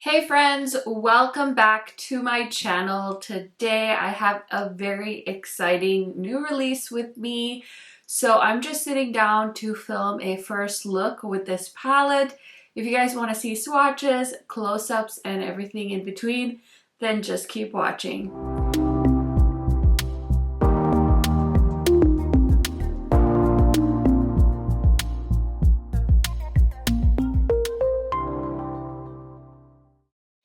Hey friends, welcome back to my channel. Today I have a very exciting new release with me. So I'm just sitting down to film a first look with this palette. If you guys want to see swatches, close-ups, and everything in between, then just keep watching.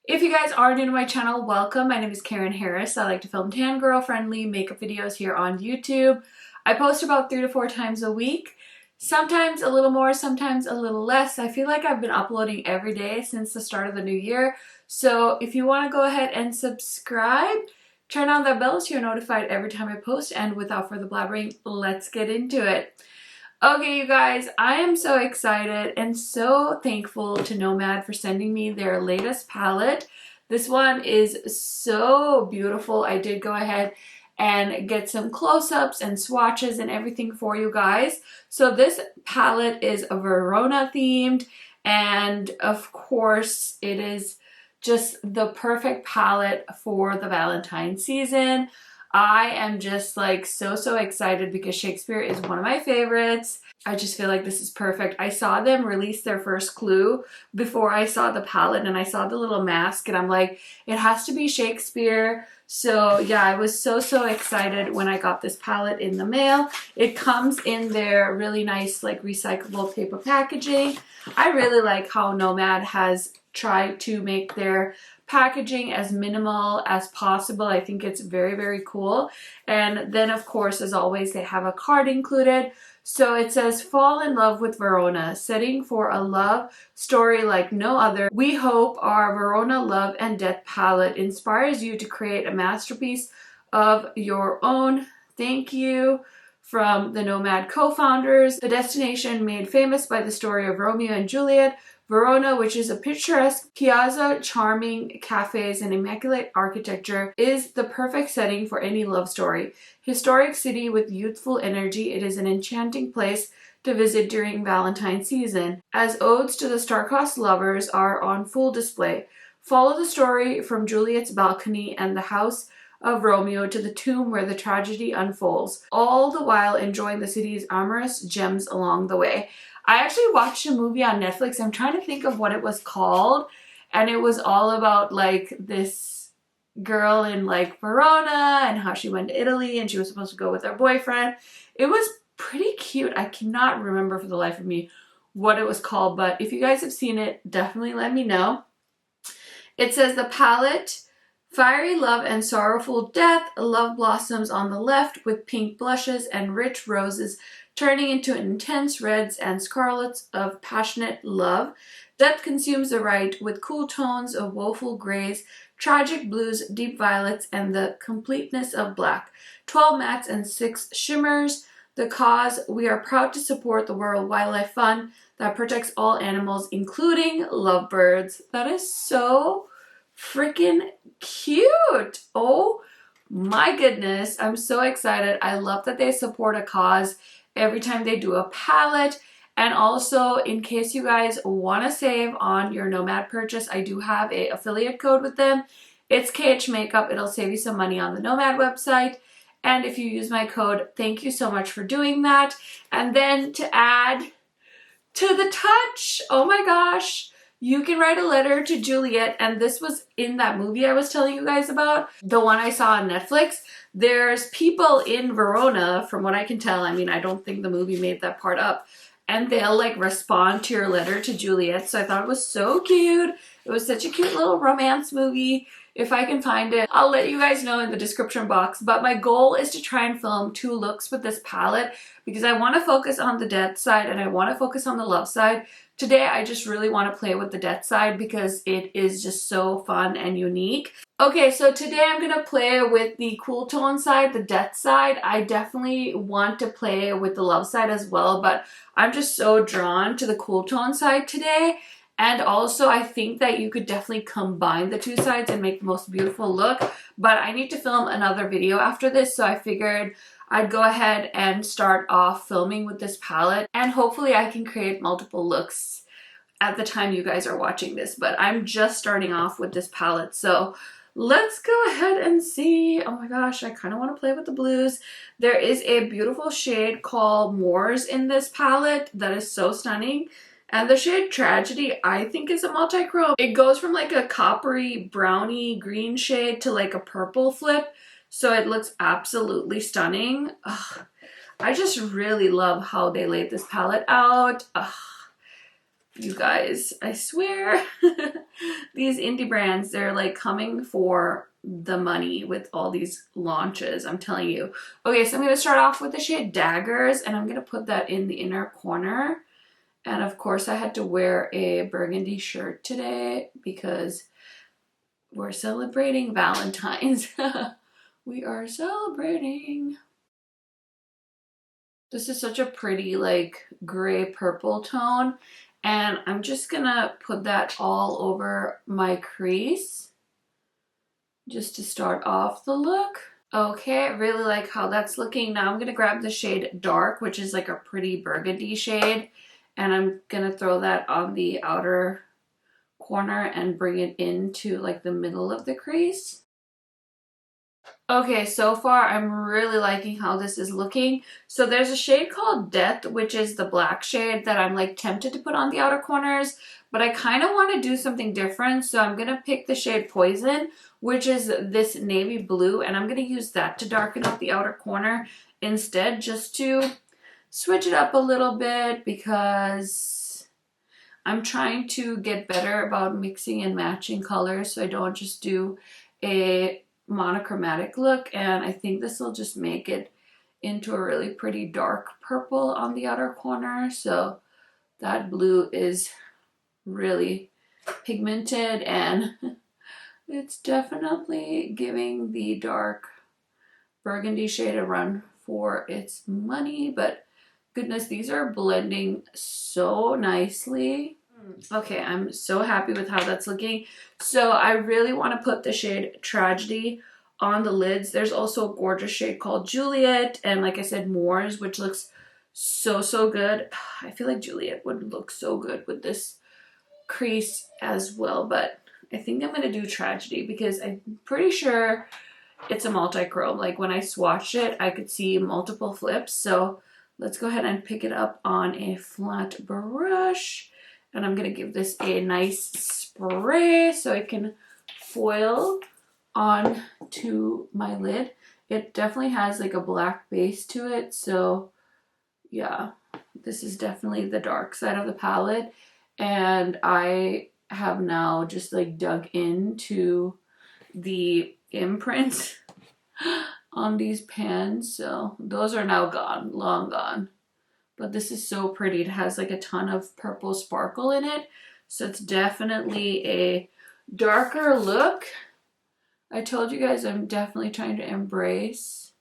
If you guys are new to my channel, welcome. My name is KARENHARRIS. I like to film tan girl friendly makeup videos here on YouTube. I post about 3 to 4 times a week. Sometimes a little more, sometimes a little less. I feel like I've been uploading every day since the start of the new year. So if you want to go ahead and subscribe, turn on that bell so you're notified every time I post. And without further blabbering, let's get into it. Okay, you guys, I am so excited and so thankful to Nomad for sending me their latest palette. This one is so beautiful. I did go ahead and get some close-ups and swatches and everything for you guys. So this palette is Verona themed, and of course it is just the perfect palette for the Valentine season. I am just like so excited because Shakespeare is one of my favorites. I just feel like this is perfect. I saw them release their first clue before I saw the palette, and I saw the little mask and I'm like, it has to be Shakespeare. So yeah, I was so excited when I got this palette in the mail. It comes in their really nice like recyclable paper packaging. I really like how Nomad has tried to make their packaging as minimal as possible. I think it's very cool. And then of course, as always, they have a card included. So it says, fall in love with Verona, setting for a love story like no other. We hope our Verona Love and Death palette inspires you to create a masterpiece of your own. Thank you. From the Nomad co-founders, the destination made famous by the story of Romeo and Juliet, Verona, which is a picturesque piazza, charming cafes, and immaculate architecture, is the perfect setting for any love story. Historic city with youthful energy, it is an enchanting place to visit during Valentine's season, as odes to the star-crossed lovers are on full display. Follow the story from Juliet's balcony and the house of Romeo to the tomb where the tragedy unfolds, all the while enjoying the city's amorous gems along the way. I actually watched a movie on Netflix. I'm trying to think of what it was called, and it was all about like this girl in like Verona and how she went to Italy and she was supposed to go with her boyfriend. It was pretty cute. I cannot remember for the life of me what it was called, but if you guys have seen it, definitely let me know. It says the palette, fiery love and sorrowful death, love blossoms on the left with pink blushes and rich roses turning into intense reds and scarlets of passionate love. Death consumes the right with cool tones of woeful grays, tragic blues, deep violets, and the completeness of black. 12 mattes and 6 shimmers. The cause, we are proud to support the World Wildlife Fund that protects all animals, including lovebirds. That is so freaking cute. Oh my goodness. I'm so excited. I love that they support a cause every time they do a palette. And also, in case you guys want to save on your Nomad purchase, I do have an affiliate code with them. It's KHMAKEUP. It'll save you some money on the Nomad website. And if you use my code, thank you so much for doing that. And then to add to the touch, oh my gosh, you can write a letter to Juliet. And this was in that movie I was telling you guys about, the one I saw on Netflix. There's people in Verona, from what I can tell. I mean, I don't think the movie made that part up. And they'll like respond to your letter to Juliet. So I thought it was so cute. It was such a cute little romance movie. If I can find it, I'll let you guys know in the description box. But my goal is to try and film 2 looks with this palette because I want to focus on the death side and I want to focus on the love side. Today, I just really want to play with the death side because it is just so fun and unique. Okay, so today I'm going to play with the cool tone side, the death side. I definitely want to play with the love side as well, but I'm just so drawn to the cool tone side today. And also, I think that you could definitely combine the 2 sides and make the most beautiful look. But I need to film another video after this, so I figured I'd go ahead and start off filming with this palette. And hopefully I can create multiple looks at the time you guys are watching this, but I'm just starting off with this palette. So let's go ahead and see. Oh my gosh, I kind of want to play with the blues. There is a beautiful shade called Moors in this palette that is so stunning. And the shade Tragedy, I think, is a multi-chrome. It goes from like a coppery browny green shade to like a purple flip. So it looks absolutely stunning. Ugh, I just really love how they laid this palette out. Ugh, you guys, I swear, these indie brands, they're like coming for the money with all these launches, I'm telling you. Okay, so I'm going to start off with the shade Daggers, and I'm going to put that in the inner corner. And of course I had to wear a burgundy shirt today because we're celebrating Valentine's. We are celebrating. This is such a pretty like gray purple tone. And I'm just gonna put that all over my crease just to start off the look. Okay, I really like how that's looking. Now I'm gonna grab the shade Dark, which is like a pretty burgundy shade. And I'm gonna throw that on the outer corner and bring it into like the middle of the crease. Okay, so far I'm really liking how this is looking. So there's a shade called Death, which is the black shade that I'm like tempted to put on the outer corners, but I kind of want to do something different. So I'm gonna pick the shade Poison, which is this navy blue, and I'm gonna use that to darken up the outer corner instead, just to switch it up a little bit because I'm trying to get better about mixing and matching colors so I don't just do a monochromatic look, and I think this will just make it into a really pretty dark purple on the outer corner. So that blue is really pigmented and it's definitely giving the dark burgundy shade a run for its money, but goodness, these are blending so nicely. Okay, I'm so happy with how that's looking. So I really want to put the shade Tragedy on the lids. There's also a gorgeous shade called Juliet, and like I said, Moors, which looks so good. I feel like Juliet would look so good with this crease as well, but I think I'm going to do Tragedy because I'm pretty sure it's a multi-chrome. Like when I swatched it, I could see multiple flips. So let's go ahead and pick it up on a flat brush. And I'm going to give this a nice spray so it can foil on to my lid. It definitely has like a black base to it. So yeah, this is definitely the dark side of the palette. And I have now just like dug into the imprints on these pans. So those are now gone, long gone. But this is so pretty. It has like a ton of purple sparkle in it. So it's definitely a darker look. I told you guys I'm definitely trying to embrace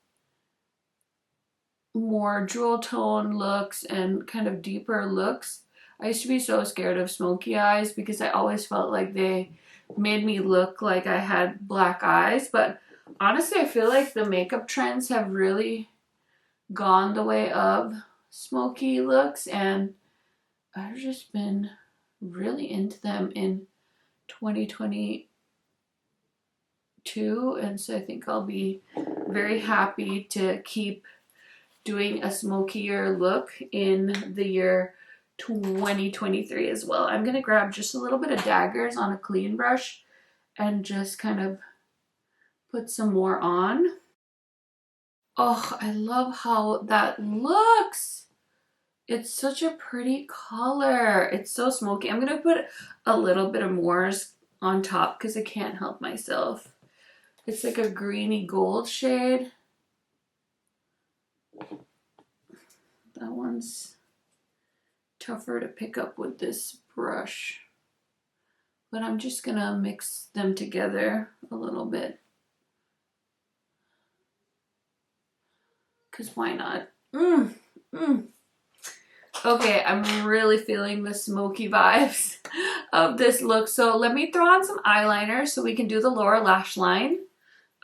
more jewel tone looks and kind of deeper looks. I used to be so scared of smoky eyes because I always felt like they made me look like I had black eyes. But honestly, I feel like the makeup trends have really gone the way of smoky looks, and I've just been really into them in 2022, and so I think I'll be very happy to keep doing a smokier look in the year 2023 as well. I'm going to grab just a little bit of Daggers on a clean brush and just kind of put some more on. Oh, I love how that looks. It's such a pretty color. It's so smoky. I'm going to put a little bit of Moors on top because I can't help myself. It's like a greeny gold shade. That one's tougher to pick up with this brush. But I'm just going to mix them together a little bit. Because why not? Okay, I'm really feeling the smoky vibes of this look. So let me throw on some eyeliner so we can do the lower lash line.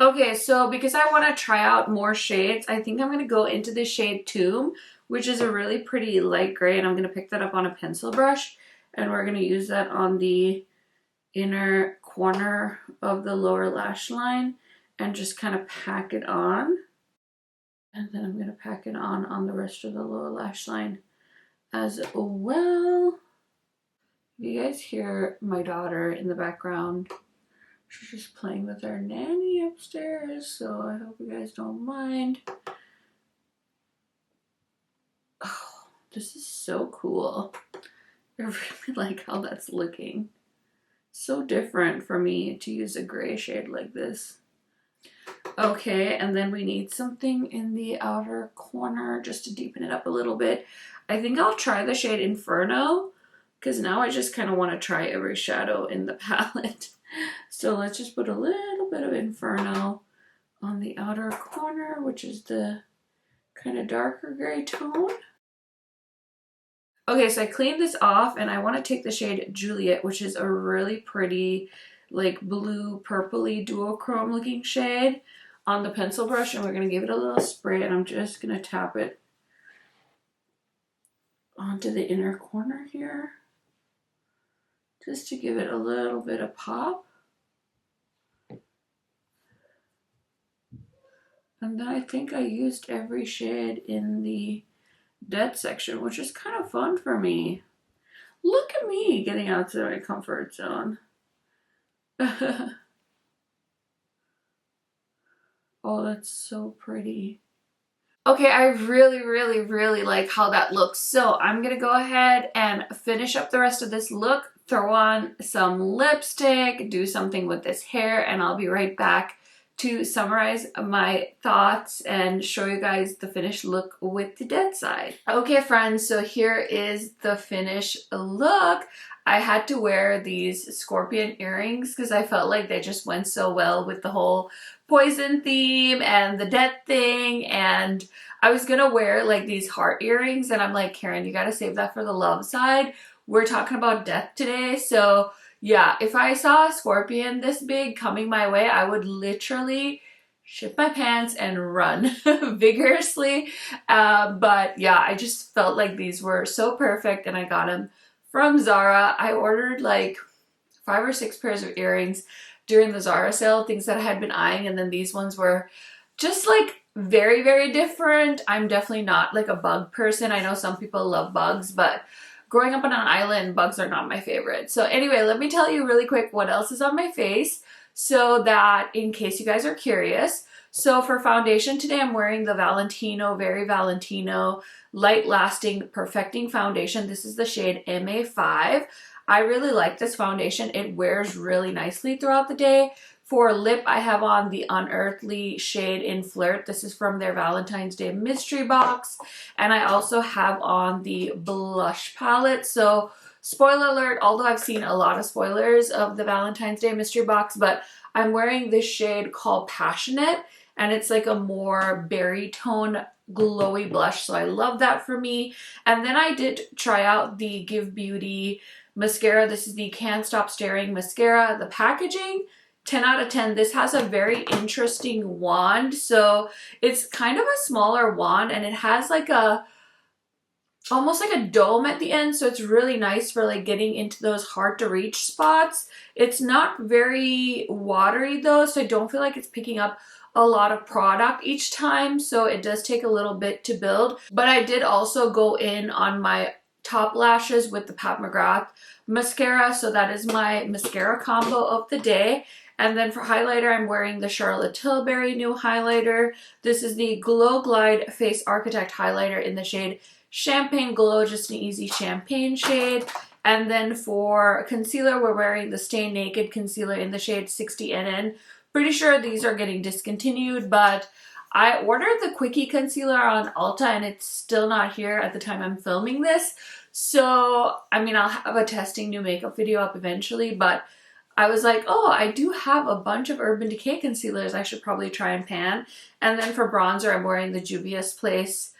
Okay, so because I want to try out more shades, I think I'm going to go into the shade Tomb, which is a really pretty light gray, and I'm going to pick that up on a pencil brush. And we're going to use that on the inner corner of the lower lash line and just kind of pack it on. And then I'm going to pack it on the rest of the lower lash line as well. You guys hear my daughter in the background. She's just playing with her nanny upstairs, so I hope you guys don't mind. Oh, this is so cool. I really like how that's looking. So different for me to use a gray shade like this. Okay, and then we need something in the outer corner just to deepen it up a little bit. I think I'll try the shade Inferno, because now I just kind of want to try every shadow in the palette. So let's just put a little bit of Inferno on the outer corner, which is the kind of darker gray tone. Okay, so I cleaned this off and I want to take the shade Juliet, which is a really pretty like blue purpley duochrome looking shade, on the pencil brush, and we're going to give it a little spray, and I'm just going to tap it onto the inner corner here just to give it a little bit of pop. And then I think I used every shade in the dead section, which is kind of fun for me. Look at me getting outside my comfort zone. Oh, that's so pretty. Okay, I really like how that looks. So I'm gonna go ahead and finish up the rest of this look, throw on some lipstick, do something with this hair, and I'll be right back to summarize my thoughts and show you guys the finished look with the dead side. Okay friends, so here is the finished look. I had to wear these scorpion earrings because I felt like they just went so well with the whole poison theme and the death thing, and I was gonna wear like these heart earrings, and I'm like, Karen, you gotta save that for the love side. We're talking about death today, so yeah, if I saw a scorpion this big coming my way, I would literally shit my pants and run vigorously. But yeah, I just felt like these were so perfect, and I got them from Zara. I ordered like 5 or 6 pairs of earrings during the Zara sale, things that I had been eyeing, and then these ones were just like very different. I'm definitely not like a bug person. I know some people love bugs, but growing up on an island, bugs are not my favorite. So anyway, let me tell you really quick what else is on my face, so that in case you guys are curious. So for foundation today, I'm wearing the Valentino, Very Valentino Light Lasting Perfecting Foundation. This is the shade MA5. I really like this foundation. It wears really nicely throughout the day. For lip, I have on the Unearthly shade in Flirt. This is from their Valentine's Day mystery box. And I also have on the blush palette. So spoiler alert, although I've seen a lot of spoilers of the Valentine's Day mystery box, but I'm wearing this shade called Passionate, and it's like a more berry tone glowy blush, so I love that for me. And then I did try out the Give Beauty mascara. This is the Can't Stop Staring mascara. The packaging, 10 out of 10. This has a very interesting wand. So it's kind of a smaller wand, and it has like a almost like a dome at the end, so it's really nice for like getting into those hard to reach spots. It's not very watery though, so I don't feel like it's picking up a lot of product each time, so it does take a little bit to build. But I did also go in on my top lashes with the Pat McGrath mascara, so that is my mascara combo of the day. And then for highlighter, I'm wearing the Charlotte Tilbury new highlighter. This is the Glow Glide Face Architect highlighter in the shade Champagne Glow, just an easy champagne shade. And then for concealer, we're wearing the Stay Naked concealer in the shade 60NN. Pretty sure these are getting discontinued, but I ordered the Quickie concealer on Ulta and it's still not here at the time I'm filming this. So, I mean, I'll have a testing new makeup video up eventually, but I was like, oh, I do have a bunch of Urban Decay concealers I should probably try and pan. And then for bronzer, I'm wearing the Juvia's Place.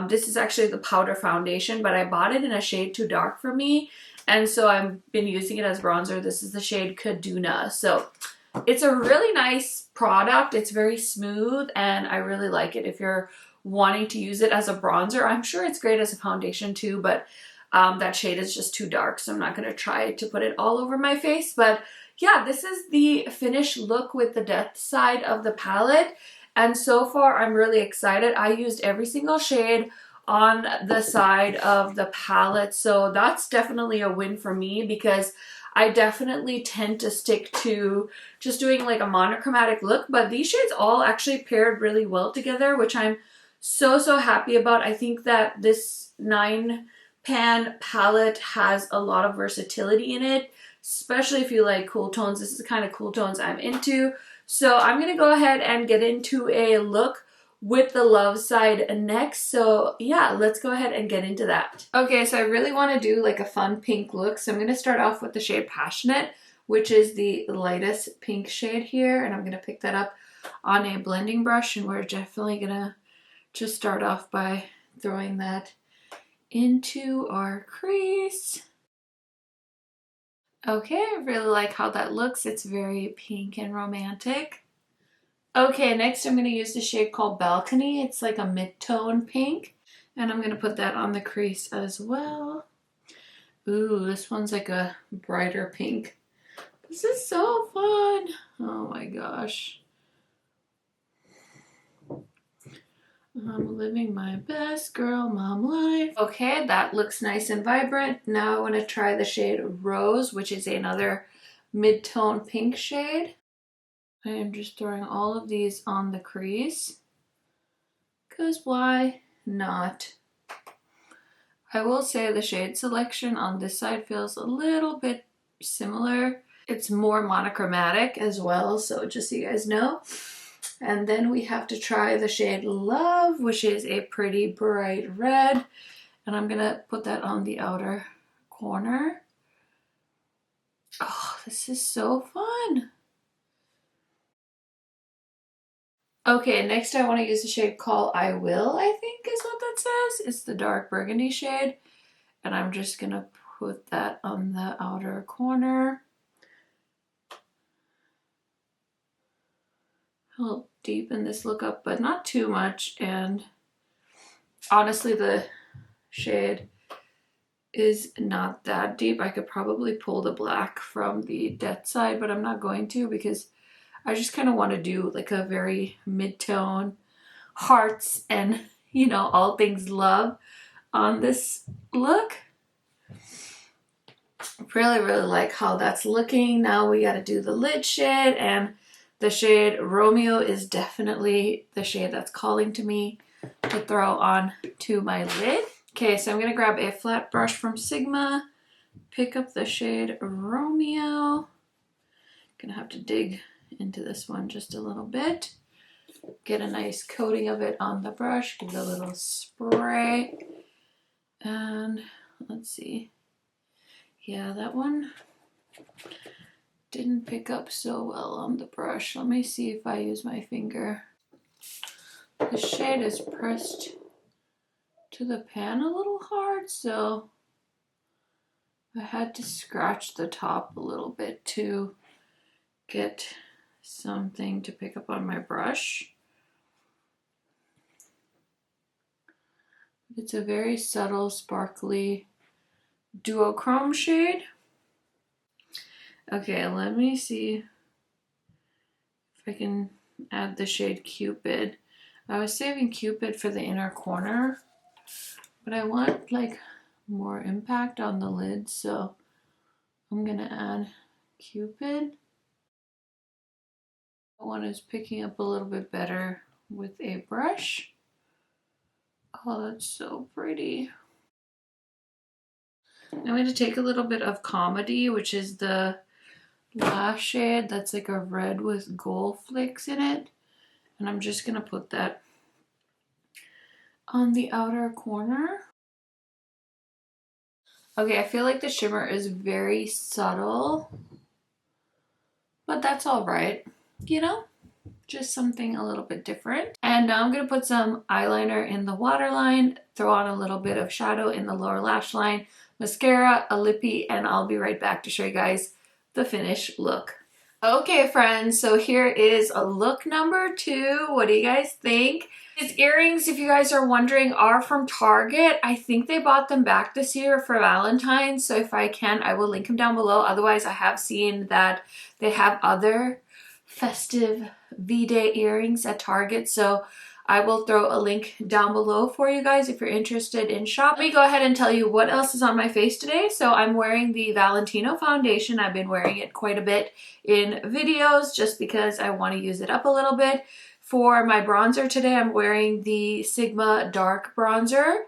This is actually the powder foundation, but I bought it in a shade too dark for me, and so I've been using it as bronzer. This is the shade Kaduna. So it's a really nice product. It's very smooth, and I really like it if you're wanting to use it as a bronzer. I'm sure it's great as a foundation too, but That shade is just too dark, so I'm not going to try to put it all over my face. But yeah, this is the finished look with the depth side of the palette. And so far, I'm really excited. I used every single shade on the side of the palette, so that's definitely a win for me, because I definitely tend to stick to just doing like a monochromatic look, but these shades all actually paired really well together, which I'm so happy about. I think that this 9-pan palette has a lot of versatility in it, especially if you like cool tones. This is the kind of cool tones I'm into. So I'm going to go ahead and get into a look with the love side next. So yeah, let's go ahead and get into that. Okay, so I really want to do like a fun pink look. So I'm going to start off with the shade Passionate, which is the lightest pink shade here. And I'm going to pick that up on a blending brush. And we're definitely going to just start off by throwing that into our crease. Okay, I really like how that looks. It's very pink and romantic. Okay, next I'm going to use the shade called Balcony. It's like a mid-tone pink. And I'm going to put that on the crease as well. Ooh, this one's like a brighter pink. This is so fun. Oh my gosh. I'm living my best girl mom life. Okay, that looks nice and vibrant. Now I want to try the shade Rose, which is another mid-tone pink shade. I am just throwing all of these on the crease, because why not? I will say the shade selection on this side feels a little bit similar. It's more monochromatic as well, so just so you guys know. And then we have to try the shade Love, which is a pretty bright red. And I'm gonna put that on the outer corner. Oh, this is so fun. Okay, next I want to use the shade called I Will, I think is what that says. It's the dark burgundy shade. And I'm just gonna put that on the outer corner. I'll deepen this look up, but not too much. And honestly, the shade is not that deep. I could probably pull the black from the depth side, but I'm not going to, because I just kind of want to do like a very mid-tone hearts and, you know, all things love on this look. Really like how that's looking. Now we got to do the lid shade, and the shade Romeo is definitely the shade that's calling to me to throw on to my lid. Okay, so I'm going to grab a flat brush from Sigma, pick up the shade Romeo. Gonna have to dig into this one just a little bit. Get a nice coating of it on the brush, give it a little spray. And let's see. Yeah, that one didn't pick up so well on the brush. Let me see if I use my finger. The shade is pressed to the pan a little hard, so I had to scratch the top a little bit to get something to pick up on my brush. It's a very subtle, sparkly duochrome shade. Okay, let me see if I can add the shade Cupid. I was saving Cupid for the inner corner, but I want like more impact on the lid, so I'm gonna add Cupid. That one is picking up a little bit better with a brush. Oh, that's so pretty. I'm going to take a little bit of Comedy, which is the last shade that's like a red with gold flakes in it. And I'm just going to put that on the outer corner. Okay, I feel like the shimmer is very subtle, but that's all right, you know? Just something a little bit different. And now I'm going to put some eyeliner in the waterline, throw on a little bit of shadow in the lower lash line, mascara, a lippie, and I'll be right back to show you guys the finished look. Okay friends, so here is a look number 2. What do you guys think? These earrings, if you guys are wondering, are from Target. I think they bought them back this year for Valentine's, so if I can, I will link them down below. Otherwise, I have seen that they have other festive V-Day earrings at Target, so I will throw a link down below for you guys if you're interested in shopping. Let me go ahead and tell you what else is on my face today. So I'm wearing the Valentino foundation. I've been wearing it quite a bit in videos just because I want to use it up a little bit. For my bronzer today, I'm wearing the Sigma Dark Bronzer.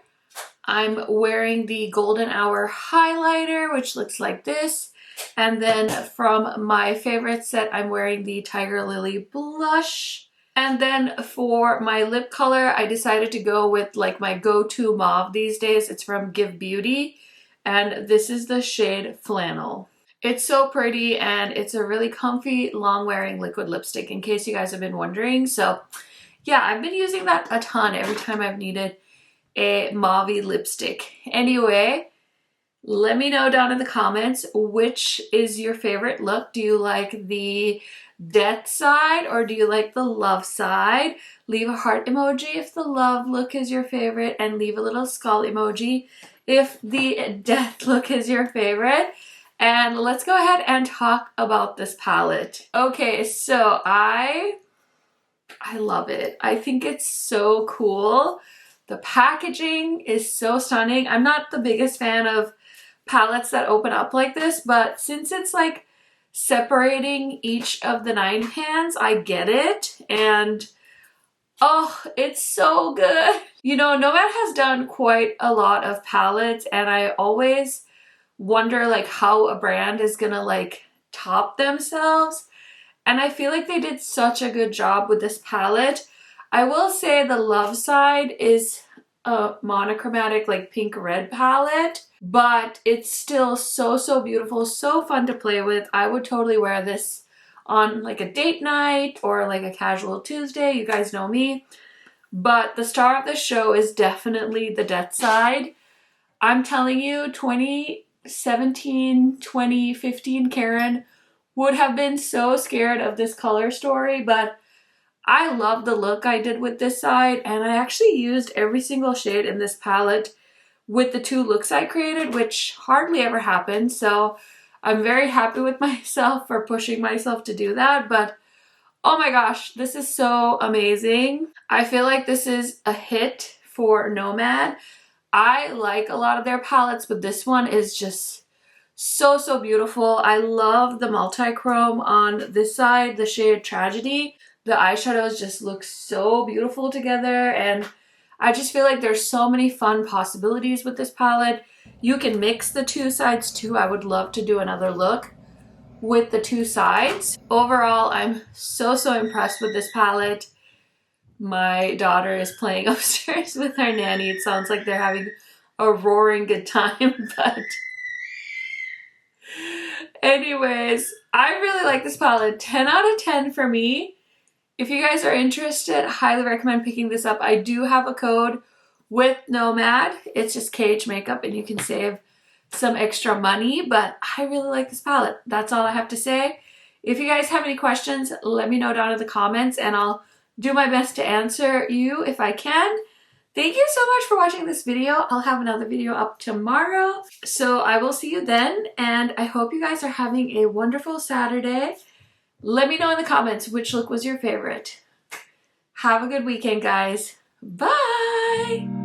I'm wearing the Golden Hour highlighter, which looks like this. And then from my favorite set, I'm wearing the Tiger Lily blush. And then for my lip color, I decided to go with like my go-to mauve these days. It's from Beaute, and this is the shade Flannel. It's so pretty, and it's a really comfy, long-wearing liquid lipstick, in case you guys have been wondering. So yeah, I've been using that a ton every time I've needed a mauve-y lipstick. Anyway, let me know down in the comments, which is your favorite look? Do you like the death side or do you like the love side? Leave a heart emoji if the love look is your favorite, and leave a little skull emoji if the death look is your favorite. And let's go ahead and talk about this palette. Okay, so I love it. I think it's so cool. The packaging is so stunning. I'm not the biggest fan of palettes that open up like this, but since it's like separating each of the 9 pans, I get it. And oh, it's so good. You know, Nomad has done quite a lot of palettes, and I always wonder like how a brand is gonna like top themselves, and I feel like they did such a good job with this palette. I will say the love side is a monochromatic like pink red palette, but it's still so beautiful, so fun to play with. I would totally wear this on like a date night or like a casual Tuesday. You guys know me. But the star of the show is definitely the death side. I'm telling you, 2017, 2015 Karen would have been so scared of this color story, but I love the look I did with this side, and I actually used every single shade in this palette with the 2 looks I created, which hardly ever happens, so I'm very happy with myself for pushing myself to do that. But oh my gosh, this is so amazing. I feel like this is a hit for Nomad. I like a lot of their palettes, but this one is just so beautiful. I love the multi-chrome on this side, the shade Tragedy. The eyeshadows just look so beautiful together, and I just feel like there's so many fun possibilities with this palette. You can mix the 2 sides too. I would love to do another look with the 2 sides. Overall, I'm so impressed with this palette. My daughter is playing upstairs with her nanny. It sounds like they're having a roaring good time, but anyways, I really like this palette. 10 out of 10 for me. If you guys are interested, highly recommend picking this up. I do have a code with Nomad. It's just KHMAKEUP, and you can save some extra money, but I really like this palette. That's all I have to say. If you guys have any questions, let me know down in the comments, and I'll do my best to answer you if I can. Thank you so much for watching this video. I'll have another video up tomorrow, so I will see you then, and I hope you guys are having a wonderful Saturday. Let me know in the comments which look was your favorite. Have a good weekend, guys. Bye!